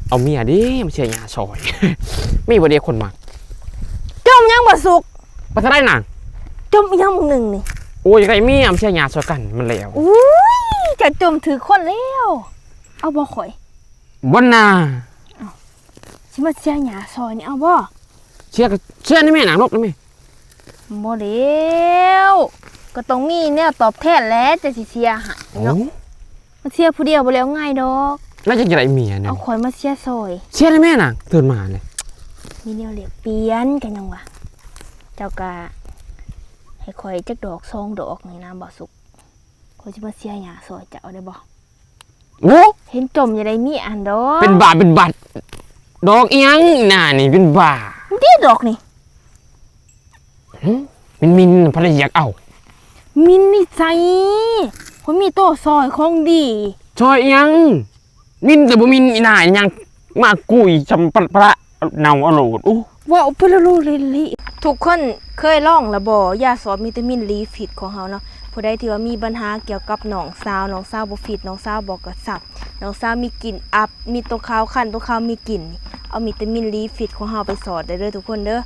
เอาเมียดิมันเชียร์ยาซอยไม่บ่เดียวคนมาจมยังบ่สุกไปซะได้หนังจมยังมึงหนึ่งนี่โอ้ยไรเมียมันเชียร์ยาซอยกันมันแล้วอุ้ยจะจมถือคนแล้วเอาบ่ข่อยวันน่ะสิมาเชียร์หยาซอยนี่เอาบ่เชียร์นี่แม่หนังนกนี่แม่บ่เดียวก็ต้องมีแนวตอบแทนแล้วจะสิเชียร์ให้เนาะมาเชียร์ผู้เดียวบ่แล้วง่ายดอกแล้วจะไรเมียเนี่ยเอาข่อยมาเชียร์ซอยเชียร์นี่แม่หนังตื่นมาเลยมีแนวเรียกเปลี่ยนกันยังวะเจ้ากะให้ข่อยจักดอก2 ดอกนี่นะบ่สุกข่อยสิมาเชียร์หยาซอยจะเอาได้บ่โอ้เห็นจมอย่าได้มีอันดอกเป็นบาทดอกอีหยังน่ะนี่เป็นบานี่ดอกนี่มินภรรยาเอามินนี่ใจข่อยมีโตซอยของดีซอยอีหยังมินแต่บ่มินอีหน่าอีหยังมากุยจำพระเนาอโลดอู้ว้าวเปนลูลิทุกคนเคยลองละบ่ยาซอสวิตามินลีฟิตของเฮาเนาะผู้ใดที่ว่ามีปัญหาเกี่ยวกับหนองซาวบ่ฟิตหนองซาวบ่กระสับหนองซาวมีกลิ่นอับมีตัวขาวคันตัวขาวมีกลิ่นเอาวิตามินลีฟิตของเฮาไปสอดได้เลยทุกคนเด้อ